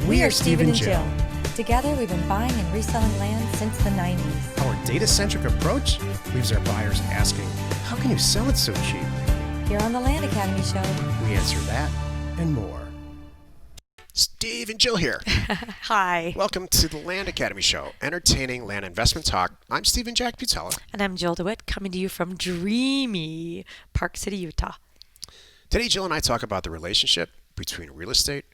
We are Steven and Jill. Together, we've been buying and reselling land since the 90s. Our data-centric approach leaves our buyers asking, how can you sell it so cheap? Here on the Land Academy Show, We answer that and more. Steve and Jill here. Hi. Welcome to the Land Academy Show, entertaining land investment talk. I'm Steven Jack Butala. And I'm Jill DeWit, coming to you from dreamy Park City, Utah. Today, Jill and I talk about the relationship between real estate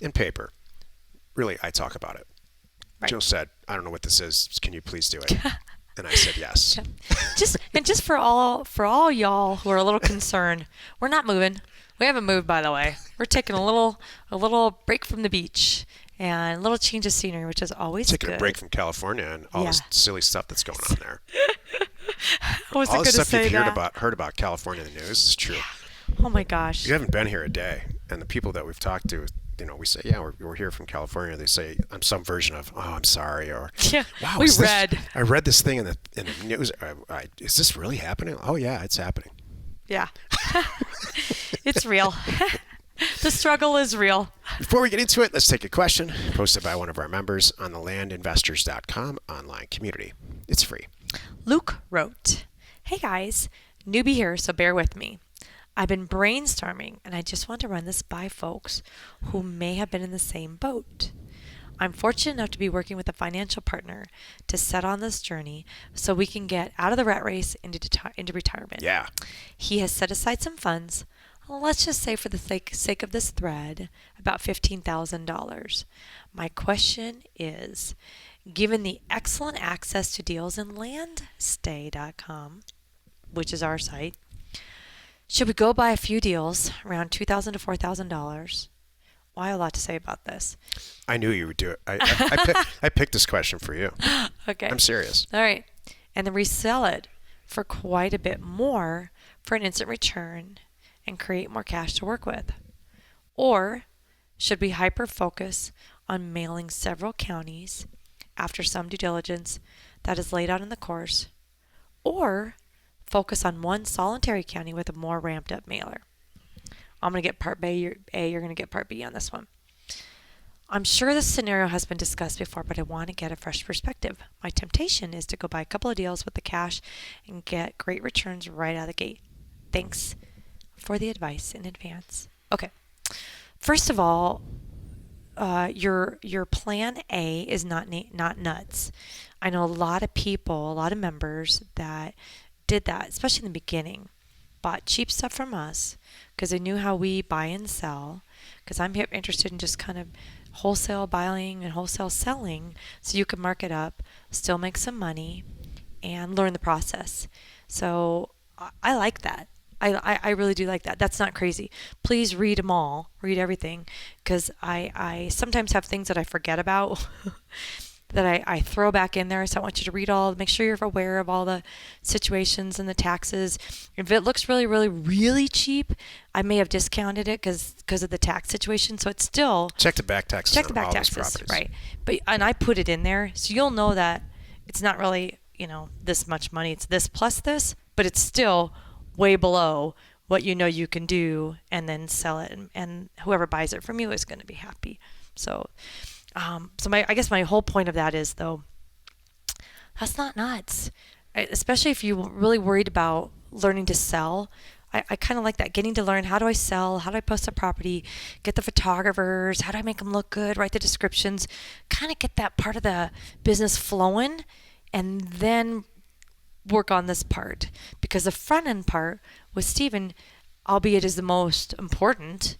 and paper. Really, I talk about it. Right. Jill said, I don't know what this is. Can you please do it? And I said yes. Just for all y'all who are a little concerned, we're not moving. We haven't moved, by the way. We're taking a little break from the beach and a little change of scenery, which is always Taking good. a break from California and all this silly stuff that's going on there. I wasn't All going the to stuff say you've that. heard about California in the news is true. Oh my gosh. You haven't been here a day, and the people that we've talked to, we say, yeah, we're here from California. They say, I'm some version of, oh, I'm sorry, or Yeah, wow, I read this thing in the news. Is this really happening? Oh yeah, it's happening. Yeah. It's real. The struggle is real. Before we get into it, let's take a question posted by one of our members on the landinvestors.com online community. It's free. Luke wrote, "Hey guys, newbie here, so bear with me. I've been brainstorming and I just want to run this by folks who may have been in the same boat. I'm fortunate enough to be working with a financial partner to set on this journey so we can get out of the rat race into retirement. Yeah. He has set aside some funds, let's just say for the sake of this thread, about $15,000. My question is, given the excellent access to deals in landstay.com, which is our site, should we go buy a few deals around $2,000 to $4,000? Well, I have a lot to say about this. I knew you would do it. I picked this question for you. Okay. I'm serious. All right. And then resell it for quite a bit more for an instant return and create more cash to work with. Or should we hyper-focus on mailing several counties after some due diligence that is laid out in the course? Or focus on one solitary county with a more ramped up mailer? I'm going to get part A, you're going to get part B on this one. I'm sure this scenario has been discussed before, but I want to get a fresh perspective. My temptation is to go buy a couple of deals with the cash and get great returns right out of the gate. Thanks for the advice in advance. Okay. First of all, your plan A is not nuts. I know a lot of people, a lot of members that did that, especially in the beginning, bought cheap stuff from us because they knew how we buy and sell, because I'm interested in just kind of wholesale buying and wholesale selling so you can mark it up, still make some money, and learn the process. So I like that. I really do like that. That's not crazy. Please read them all. Read everything, because I sometimes have things that I forget about that I throw back in there. So I want you to read all, make sure you're aware of all the situations and the taxes. If it looks really, really, really cheap, I may have discounted it because of the tax situation. So it's still... Check the back taxes Check the back all taxes, these properties. Right. And I put it in there, so you'll know that it's not really, this much money. It's this plus this, but it's still way below what you can do and then sell it. And whoever buys it from you is going to be happy. So... I guess my whole point of that is, though, that's not nuts, especially if you're really worried about learning to sell. I kind of like that, getting to learn, how do I sell, how do I post a property, get the photographers, how do I make them look good, write the descriptions, kind of get that part of the business flowing, and then work on this part. Because the front end part with Steven, albeit is the most important,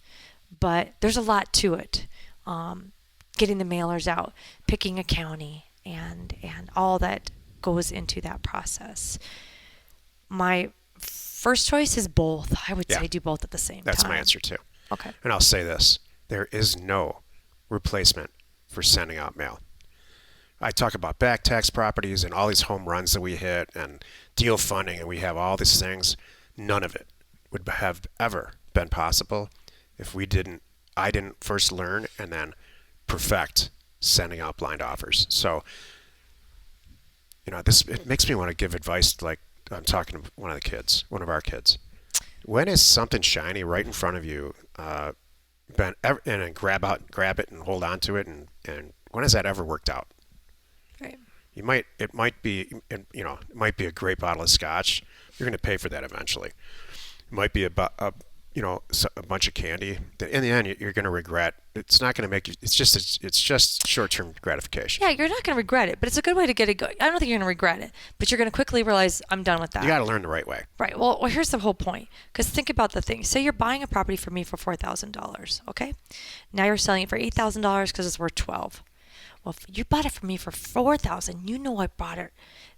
but there's a lot to it. Getting the mailers out, picking a county, and all that goes into that process. My first choice is both. I would say do both at the same time. That's my answer too. Okay. And I'll say this. There is no replacement for sending out mail. I talk about back tax properties and all these home runs that we hit and deal funding, and we have all these things. None of it would have ever been possible if I didn't first learn and then perfect sending out blind offers. So, it makes me want to give advice, like I'm talking to one of our kids. When is something shiny right in front of you, and then grab it and hold on to it, and when has that ever worked out? Right. It might be a great bottle of scotch. You're going to pay for that eventually. It might be a bunch of candy that in the end you're going to regret. It's not going to make you. It's just short-term gratification. Yeah, you're not going to regret it, but it's a good way to get it going. I don't think you're going to regret it, but you're going to quickly realize I'm done with that. You got to learn the right way. Right. Well, here's the whole point. Because think about the thing. Say you're buying a property from me for $4,000. Okay. Now you're selling it for $8,000 because it's worth $12,000. Well, if you bought it from me for $4,000, you know I bought it.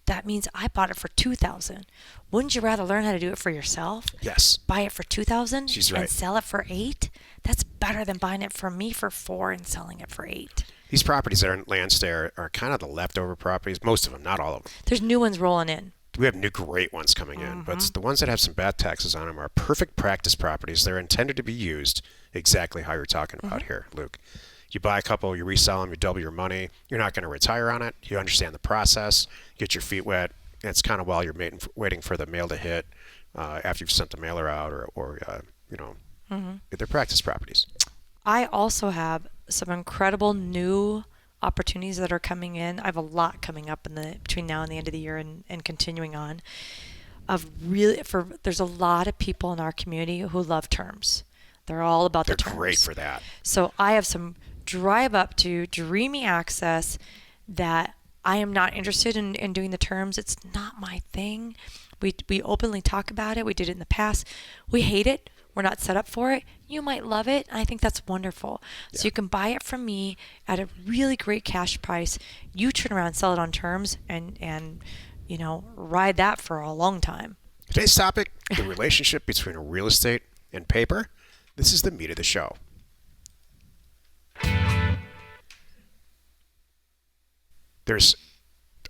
That means I bought it for $2,000. Wouldn't you rather learn how to do it for yourself? Yes. Buy it for $2,000 She's right. and sell it for $8,000? That's better than buying it from me for $4,000 and selling it for $8,000. These properties that are in Landstay are kind of the leftover properties. Most of them, not all of them. There's new ones rolling in. We have new great ones coming in, but the ones that have some bad taxes on them are perfect practice properties. They're intended to be used exactly how you're talking about here, Luke. You buy a couple, you resell them, you double your money. You're not going to retire on it. You understand the process, get your feet wet. And it's kind of while you're waiting for the mail to hit after you've sent the mailer out, or they're practice properties. I also have some incredible new opportunities that are coming in. I have a lot coming up between now and the end of the year and continuing on. There's a lot of people in our community who love terms. They're all about the terms. They're great for that. So I have some drive up to dreamy access that I am not interested in doing the terms. It's not my thing. We openly talk about it. We did it in the past. We hate it. We're not set up for it. You might love it. I think that's wonderful. Yeah. So you can buy it from me at a really great cash price. You turn around and sell it on terms and ride that for a long time. Today's topic, the relationship between real estate and paper. This is the meat of the show.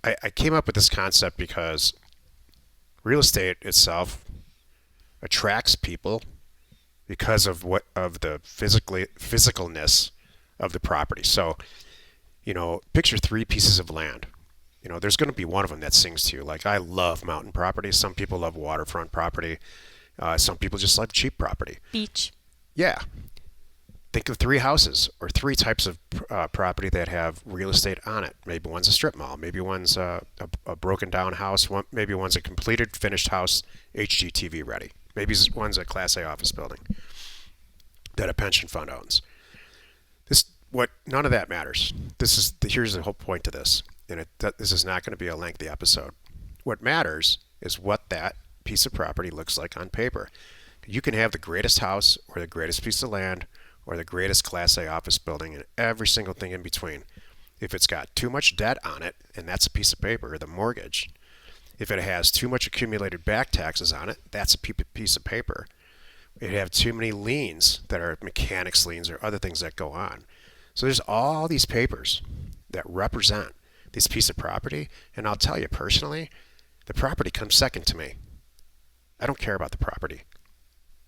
I came up with this concept because real estate itself attracts people because of the physicalness of the property. So, picture 3 pieces of land. There's going to be one of them that sings to you. Like, I love mountain property. Some people love waterfront property. Some people just love cheap property. Beach. Yeah. Think of 3 houses or 3 types of property that have real estate on it. Maybe one's a strip mall. Maybe one's a broken down house. Maybe one's a completed, finished house, HGTV ready. Maybe one's a Class A office building that a pension fund owns. None of that matters. Here's the whole point to this, and this is not going to be a lengthy episode. What matters is what that piece of property looks like on paper. You can have the greatest house or the greatest piece of land or the greatest Class A office building and every single thing in between. If it's got too much debt on it, and that's a piece of paper, the mortgage. If it has too much accumulated back taxes on it, that's a piece of paper. It have too many liens that are mechanics liens or other things that go on. So there's all these papers that represent this piece of property, and I'll tell you personally, the property comes second to me. I don't care about the property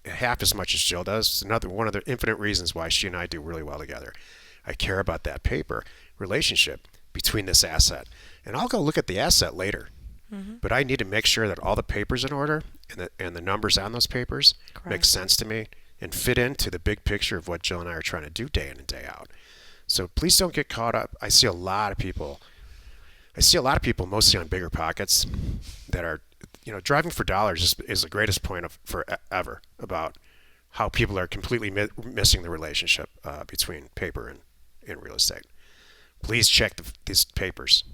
half as much as Jill does. It's one of the infinite reasons why she and I do really well together. I care about that paper relationship between this asset. And I'll go look at the asset later. Mm-hmm. But I need to make sure that all the papers in order and the numbers on those papers make sense to me and fit into the big picture of what Jill and I are trying to do day in and day out. So please don't get caught up. I see a lot of people, mostly on bigger pockets, that are driving for dollars is the greatest point forever about how people are completely missing the relationship between paper and real estate. Please check these papers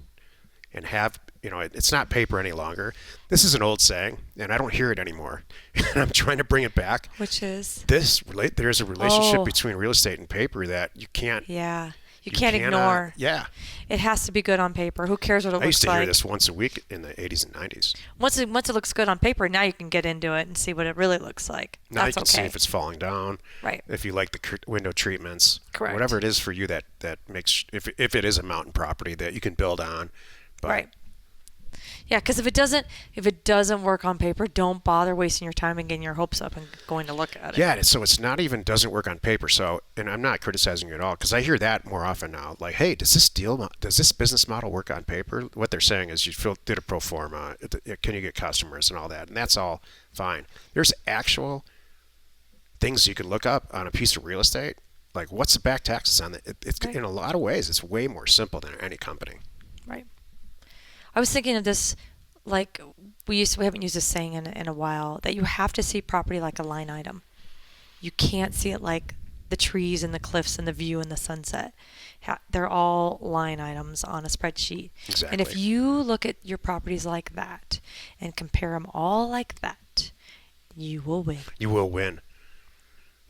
and have, it's not paper any longer. This is an old saying, and I don't hear it anymore. And I'm trying to bring it back. Which is? There's a relationship between real estate and paper that you can't. Yeah. You can't ignore. Yeah. It has to be good on paper. Who cares what it looks like? I used to hear this once a week in the 80s and 90s. Once it looks good on paper, now you can get into it and see what it really looks like. Now That's you can see if it's falling down. Right. If you like the window treatments. Correct. Whatever it is for you that makes, if it is a mountain property that you can build on. But right. Yeah, because if it doesn't work on paper, don't bother wasting your time and getting your hopes up and going to look at it. Yeah, so it's not even doesn't work on paper. So, and I'm not criticizing you at all, because I hear that more often now. Like, hey, does this business model work on paper? What they're saying is you did a pro forma. Can you get customers and all that? And that's all fine. There's actual things you can look up on a piece of real estate Like, what's the back taxes on that? It's Right. in a lot of ways, it's way more simple than any company. Right. I was thinking of this, like we haven't used this saying in a while, that you have to see property like a line item. You can't see it like the trees and the cliffs and the view and the sunset. They're all line items on a spreadsheet. Exactly. And if you look at your properties like that and compare them all like that, you will win. You will win.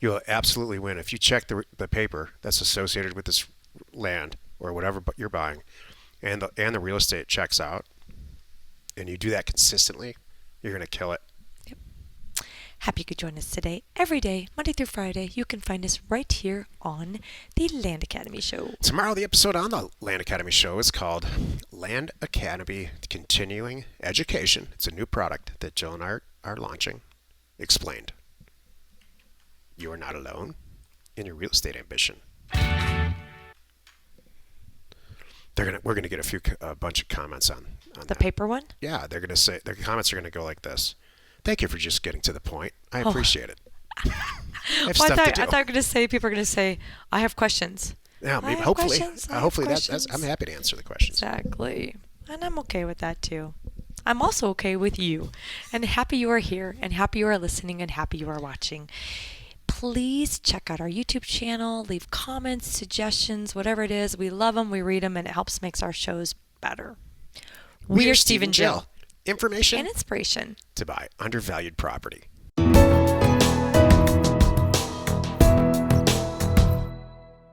You will absolutely win. If you check the paper that's associated with this land or whatever you're buying, and the real estate checks out, and you do that consistently, you're going to kill it. Yep. Happy you could join us today. Every day, Monday through Friday, you can find us right here on the Land Academy Show. Tomorrow, the episode on the Land Academy Show is called Land Academy Continuing Education. It's a new product that Jill and I are launching. Explained. You are not alone in your real estate ambition. We're gonna get a bunch of comments on The that. paper one? Yeah, they're gonna say their comments are gonna go like this. Thank you for just getting to the point. I appreciate it. I have Well, stuff to do. I thought you were going to say, people are going to say, I have questions. Yeah, I maybe, have hopefully, questions, I have hopefully questions. I'm happy to answer the questions. Exactly. And I'm okay with that too. I'm also okay with you. And happy you are here, and happy you are listening, and happy you are watching. Please check out our YouTube channel, leave comments, suggestions, whatever it is. We love them, we read them, and it helps makes our shows better. We are Steve and Jill. Information And inspiration to buy undervalued property.